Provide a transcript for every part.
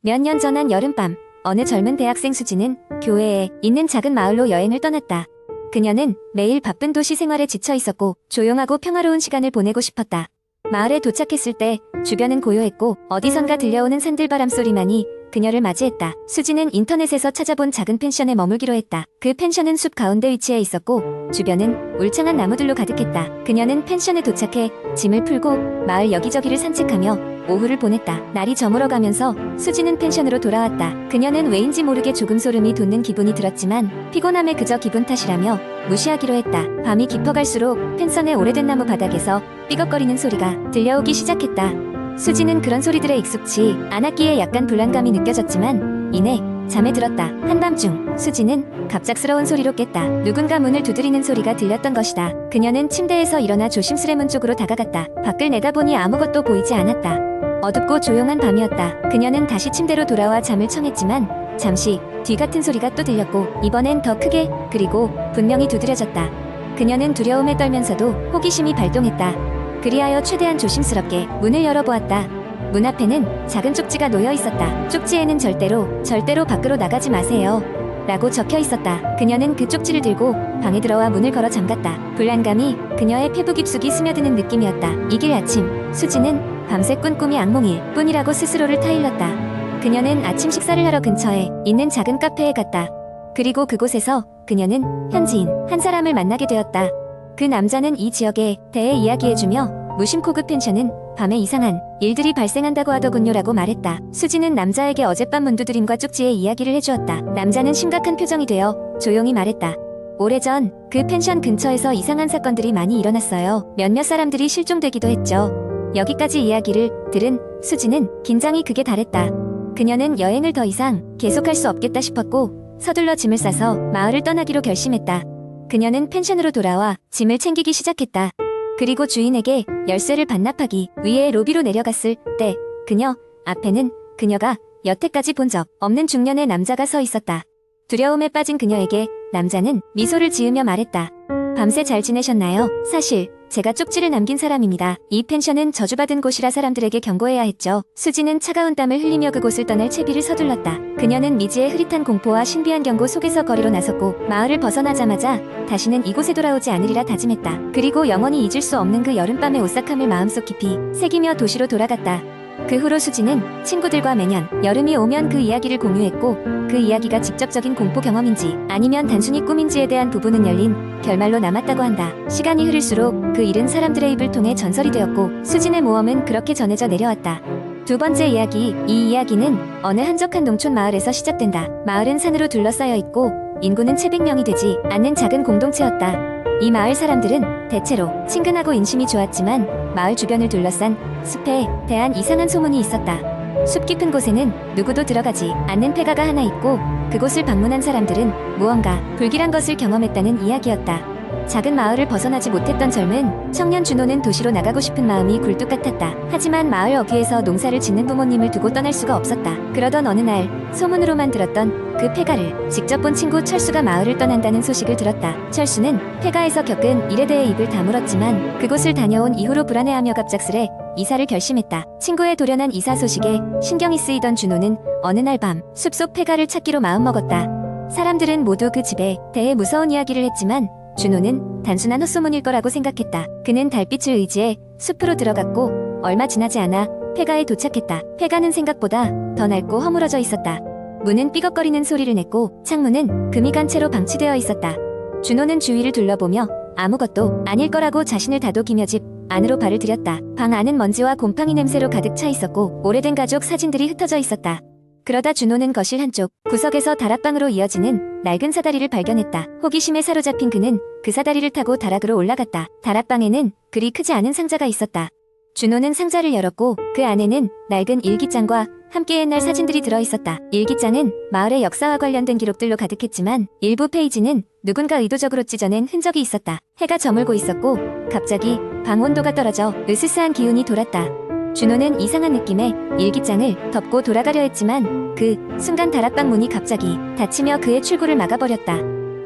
몇 년 전 한 여름밤, 어느 젊은 대학생 수지는 교외에 있는 작은 마을로 여행을 떠났다. 그녀는 매일 바쁜 도시 생활에 지쳐 있었고 조용하고 평화로운 시간을 보내고 싶었다. 마을에 도착했을 때 주변은 고요했고 어디선가 들려오는 산들바람 소리만이 그녀를 맞이했다. 수지는 인터넷에서 찾아본 작은 펜션에 머물기로 했다. 그 펜션은 숲 가운데 위치해 있었고 주변은 울창한 나무들로 가득했다. 그녀는 펜션에 도착해 짐을 풀고 마을 여기저기를 산책하며 오후를 보냈다. 날이 저물어가면서 수지는 펜션으로 돌아왔다. 그녀는 왜인지 모르게 조금 소름이 돋는 기분이 들었지만 피곤함에 그저 기분 탓이라며 무시하기로 했다. 밤이 깊어갈수록 펜션의 오래된 나무 바닥에서 삐걱거리는 소리가 들려오기 시작했다. 수지는 그런 소리들에 익숙치 않았기에 약간 불안감이 느껴졌지만 이내 잠에 들었다. 한밤중 수지는 갑작스러운 소리로 깼다. 누군가 문을 두드리는 소리가 들렸던 것이다. 그녀는 침대에서 일어나 조심스레 문 쪽으로 다가갔다. 밖을 내다보니 아무것도 보이지 않았다. 어둡고 조용한 밤이었다. 그녀는 다시 침대로 돌아와 잠을 청했지만 잠시 뒤 같은 소리가 또 들렸고 이번엔 더 크게 그리고 분명히 두드려졌다. 그녀는 두려움에 떨면서도 호기심이 발동했다. 그리하여 최대한 조심스럽게 문을 열어보았다. 문 앞에는 작은 쪽지가 놓여 있었다. 쪽지에는 절대로 밖으로 나가지 마세요 라고 적혀 있었다. 그녀는 그 쪽지를 들고 방에 들어와 문을 걸어 잠갔다. 불안감이 그녀의 폐부 깊숙이 스며드는 느낌이었다. 이길 아침, 수지는 밤새 꾼 꿈이 악몽일 뿐이라고 스스로를 타일렀다. 그녀는 아침 식사를 하러 근처에 있는 작은 카페에 갔다. 그리고 그곳에서 그녀는 현지인 한 사람을 만나게 되었다. 그 남자는 이 지역에 대해 이야기해주며 무심코 그 펜션은 밤에 이상한 일들이 발생한다고 하더군요 라고 말했다. 수지는 남자에게 어젯밤 문두드림과 쪽지의 이야기를 해주었다. 남자는 심각한 표정이 되어 조용히 말했다. 오래전 그 펜션 근처에서 이상한 사건들이 많이 일어났어요. 몇몇 사람들이 실종되기도 했죠. 여기까지 이야기를 들은 수지는 긴장이 극에 달했다. 그녀는 여행을 더 이상 계속할 수 없겠다 싶었고 서둘러 짐을 싸서 마을을 떠나기로 결심했다. 그녀는 펜션으로 돌아와 짐을 챙기기 시작했다. 그리고 주인에게 열쇠를 반납하기 위해 로비로 내려갔을 때 그녀 앞에는 그녀가 여태까지 본 적 없는 중년의 남자가 서 있었다. 두려움에 빠진 그녀에게 남자는 미소를 지으며 말했다. 밤새 잘 지내셨나요? 사실 제가 쪽지를 남긴 사람입니다. 이 펜션은 저주받은 곳이라 사람들에게 경고해야 했죠. 수지는 차가운 땀을 흘리며 그곳을 떠날 채비를 서둘렀다. 그녀는 미지의 흐릿한 공포와 신비한 경고 속에서 거리로 나섰고 마을을 벗어나자마자 다시는 이곳에 돌아오지 않으리라 다짐했다. 그리고 영원히 잊을 수 없는 그 여름밤의 오싹함을 마음속 깊이 새기며 도시로 돌아갔다. 그 후로 수지는 친구들과 매년 여름이 오면 그 이야기를 공유했고 그 이야기가 직접적인 공포 경험인지 아니면 단순히 꿈인지에 대한 부분은 열린 결말로 남았다고 한다. 시간이 흐를수록 그 일은 사람들의 입을 통해 전설이 되었고 수진의 모험은 그렇게 전해져 내려왔다. 두 번째 이야기, 이 이야기는 어느 한적한 농촌 마을에서 시작된다. 마을은 산으로 둘러싸여 있고 인구는 채백 명이 되지 않는 작은 공동체였다. 이 마을 사람들은 대체로 친근하고 인심이 좋았지만 마을 주변을 둘러싼 숲에 대한 이상한 소문이 있었다. 숲 깊은 곳에는 누구도 들어가지 않는 폐가가 하나 있고 그곳을 방문한 사람들은 무언가 불길한 것을 경험했다는 이야기였다. 작은 마을을 벗어나지 못했던 젊은 청년 준호는 도시로 나가고 싶은 마음이 굴뚝 같았다. 하지만 마을 어귀에서 농사를 짓는 부모님을 두고 떠날 수가 없었다. 그러던 어느 날 소문으로만 들었던 그 폐가를 직접 본 친구 철수가 마을을 떠난다는 소식을 들었다. 철수는 폐가에서 겪은 일에 대해 입을 다물었지만 그곳을 다녀온 이후로 불안해하며 갑작스레 이사를 결심했다. 친구의 돌연한 이사 소식에 신경이 쓰이던 준호는 어느 날 밤 숲속 폐가를 찾기로 마음먹었다. 사람들은 모두 그 집에 대해 무서운 이야기를 했지만 준호는 단순한 헛소문일 거라고 생각했다. 그는 달빛을 의지해 숲으로 들어갔고 얼마 지나지 않아 폐가에 도착했다. 폐가는 생각보다 더 낡고 허물어져 있었다. 문은 삐걱거리는 소리를 냈고 창문은 금이 간 채로 방치되어 있었다. 준호는 주위를 둘러보며 아무것도 아닐 거라고 자신을 다독이며 집 안으로 발을 들였다. 방 안은 먼지와 곰팡이 냄새로 가득 차 있었고 오래된 가족 사진들이 흩어져 있었다. 그러다 준호는 거실 한쪽 구석에서 다락방으로 이어지는 낡은 사다리를 발견했다. 호기심에 사로잡힌 그는 그 사다리를 타고 다락으로 올라갔다. 다락방에는 그리 크지 않은 상자가 있었다. 준호는 상자를 열었고 그 안에는 낡은 일기장과 함께 옛날 사진들이 들어있었다. 일기장은 마을의 역사와 관련된 기록들로 가득했지만 일부 페이지는 누군가 의도적으로 찢어낸 흔적이 있었다. 해가 저물고 있었고 갑자기 방 온도가 떨어져 으스스한 기운이 돌았다. 준호는 이상한 느낌에 일기장을 덮고 돌아가려 했지만 그 순간 다락방 문이 갑자기 닫히며 그의 출구를 막아버렸다.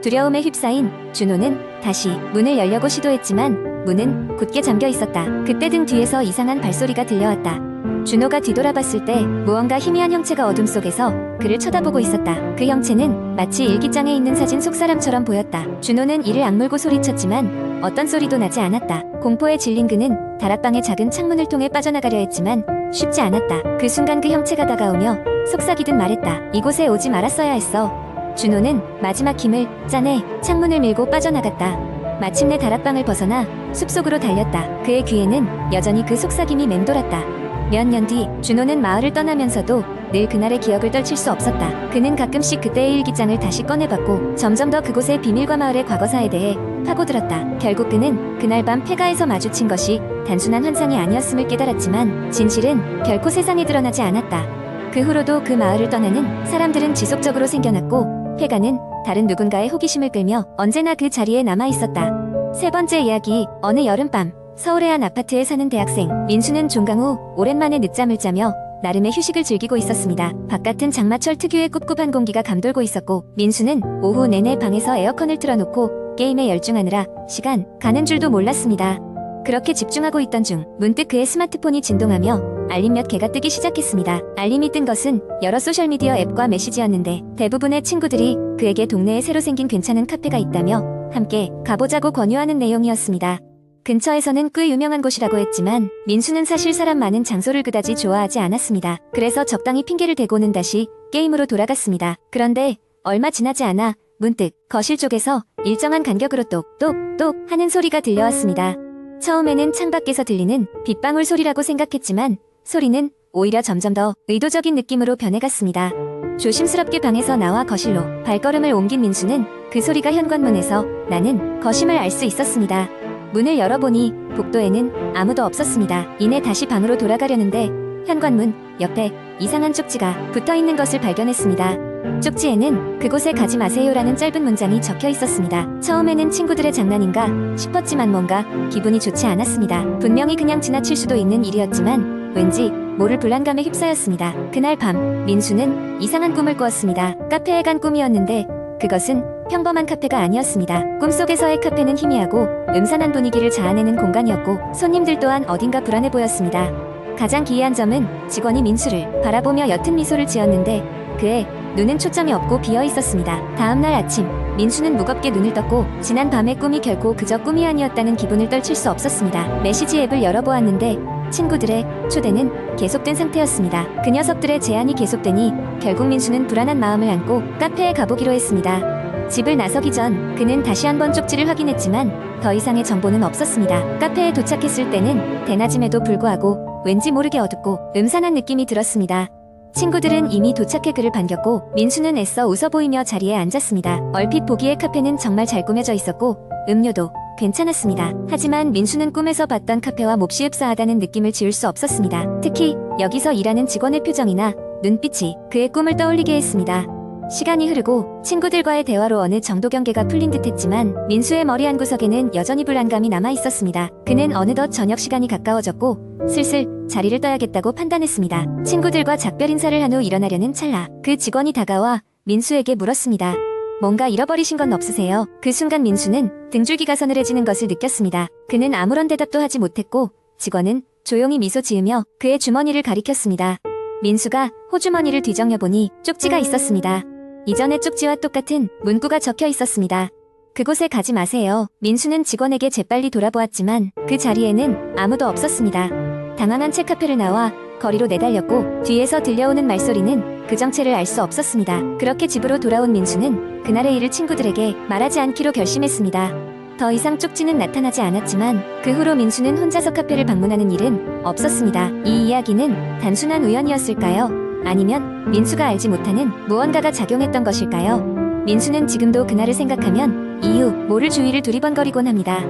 두려움에 휩싸인 준호는 다시 문을 열려고 시도했지만 문은 굳게 잠겨 있었다. 그때 등 뒤에서 이상한 발소리가 들려왔다. 준호가 뒤돌아봤을 때 무언가 희미한 형체가 어둠 속에서 그를 쳐다보고 있었다. 그 형체는 마치 일기장에 있는 사진 속 사람처럼 보였다. 준호는 이를 악물고 소리쳤지만 어떤 소리도 나지 않았다. 공포에 질린 그는 다락방의 작은 창문을 통해 빠져나가려 했지만 쉽지 않았다. 그 순간 그 형체가 다가오며 속삭이듯 말했다. 이곳에 오지 말았어야 했어. 준호는 마지막 힘을 짜내 창문을 밀고 빠져나갔다. 마침내 다락방을 벗어나 숲속으로 달렸다. 그의 귀에는 여전히 그 속삭임이 맴돌았다. 몇 년 뒤 준호는 마을을 떠나면서도 늘 그날의 기억을 떨칠 수 없었다. 그는 가끔씩 그때의 일기장을 다시 꺼내봤고 점점 더 그곳의 비밀과 마을의 과거사에 대해 파고들었다. 결국 그는 그날 밤 폐가에서 마주친 것이 단순한 환상이 아니었음을 깨달았지만 진실은 결코 세상에 드러나지 않았다. 그 후로도 그 마을을 떠나는 사람들은 지속적으로 생겨났고 폐가는 다른 누군가의 호기심을 끌며 언제나 그 자리에 남아있었다. 세 번째 이야기. 어느 여름밤 서울의 한 아파트에 사는 대학생 민수는 종강 후 오랜만에 늦잠을 자며 나름의 휴식을 즐기고 있었습니다. 바깥은 장마철 특유의 꿉꿉한 공기가 감돌고 있었고 민수는 오후 내내 방에서 에어컨을 틀어놓고 게임에 열중하느라 시간 가는 줄도 몰랐습니다. 그렇게 집중하고 있던 중 문득 그의 스마트폰이 진동하며 알림 몇 개가 뜨기 시작했습니다. 알림이 뜬 것은 여러 소셜미디어 앱과 메시지였는데 대부분의 친구들이 그에게 동네에 새로 생긴 괜찮은 카페가 있다며 함께 가보자고 권유하는 내용이었습니다. 근처에서는 꽤 유명한 곳이라고 했지만 민수는 사실 사람 많은 장소를 그다지 좋아하지 않았습니다. 그래서 적당히 핑계를 대고는 다시 게임으로 돌아갔습니다. 그런데 얼마 지나지 않아 문득 거실 쪽에서 일정한 간격으로 똑똑똑 하는 소리가 들려왔습니다. 처음에는 창밖에서 들리는 빗방울 소리라고 생각했지만 소리는 오히려 점점 더 의도적인 느낌으로 변해갔습니다. 조심스럽게 방에서 나와 거실로 발걸음을 옮긴 민수는 그 소리가 현관문에서 나는 것임을 알 수 있었습니다. 문을 열어보니 복도에는 아무도 없었습니다. 이내 다시 방으로 돌아가려는데 현관문 옆에 이상한 쪽지가 붙어있는 것을 발견했습니다. 쪽지에는 그곳에 가지 마세요라는 짧은 문장이 적혀 있었습니다. 처음에는 친구들의 장난인가 싶었지만 뭔가 기분이 좋지 않았습니다. 분명히 그냥 지나칠 수도 있는 일이었지만 왠지 모를 불안감에 휩싸였습니다. 그날 밤 민수는 이상한 꿈을 꾸었습니다. 카페에 간 꿈이었는데 그것은 평범한 카페가 아니었습니다. 꿈속에서의 카페는 희미하고 음산한 분위기를 자아내는 공간이었고 손님들 또한 어딘가 불안해 보였습니다. 가장 기이한 점은 직원이 민수를 바라보며 옅은 미소를 지었는데 그의 눈은 초점이 없고 비어 있었습니다. 다음날 아침 민수는 무겁게 눈을 떴고 지난 밤의 꿈이 결코 그저 꿈이 아니었다는 기분을 떨칠 수 없었습니다. 메시지 앱을 열어보았는데 친구들의 초대는 계속된 상태였습니다. 그 녀석들의 제안이 계속되니 결국 민수는 불안한 마음을 안고 카페에 가보기로 했습니다. 집을 나서기 전 그는 다시 한번 쪽지를 확인했지만 더 이상의 정보는 없었습니다. 카페에 도착했을 때는 대낮임에도 불구하고 왠지 모르게 어둡고 음산한 느낌이 들었습니다. 친구들은 이미 도착해 그를 반겼고 민수는 애써 웃어 보이며 자리에 앉았습니다. 얼핏 보기에 카페는 정말 잘 꾸며져 있었고 음료도 괜찮았습니다. 하지만 민수는 꿈에서 봤던 카페와 몹시 흡사하다는 느낌을 지울 수 없었습니다. 특히 여기서 일하는 직원의 표정이나 눈빛이 그의 꿈을 떠올리게 했습니다. 시간이 흐르고 친구들과의 대화로 어느 정도 경계가 풀린 듯했지만 민수의 머리 한구석에는 여전히 불안감이 남아 있었습니다. 그는 어느덧 저녁 시간이 가까워졌고 슬슬 자리를 떠야겠다고 판단했습니다. 친구들과 작별 인사를 한 후 일어나려는 찰나 그 직원이 다가와 민수에게 물었습니다. 뭔가 잃어버리신 건 없으세요? 그 순간 민수는 등줄기가 서늘해지는 것을 느꼈습니다. 그는 아무런 대답도 하지 못했고 직원은 조용히 미소 지으며 그의 주머니를 가리켰습니다. 민수가 호주머니를 뒤적여보니 쪽지가 있었습니다. 이전의 쪽지와 똑같은 문구가 적혀 있었습니다. 그곳에 가지 마세요. 민수는 직원에게 재빨리 돌아보았지만 그 자리에는 아무도 없었습니다. 당황한 채 카페를 나와 거리로 내달렸고 뒤에서 들려오는 말소리는 그 정체를 알 수 없었습니다. 그렇게 집으로 돌아온 민수는 그날의 일을 친구들에게 말하지 않기로 결심했습니다. 더 이상 쪽지는 나타나지 않았지만 그 후로 민수는 혼자서 카페를 방문하는 일은 없었습니다. 이 이야기는 단순한 우연이었을까요? 아니면 민수가 알지 못하는 무언가가 작용했던 것일까요? 민수는 지금도 그날을 생각하면 이후 모를 주위를 두리번거리곤 합니다.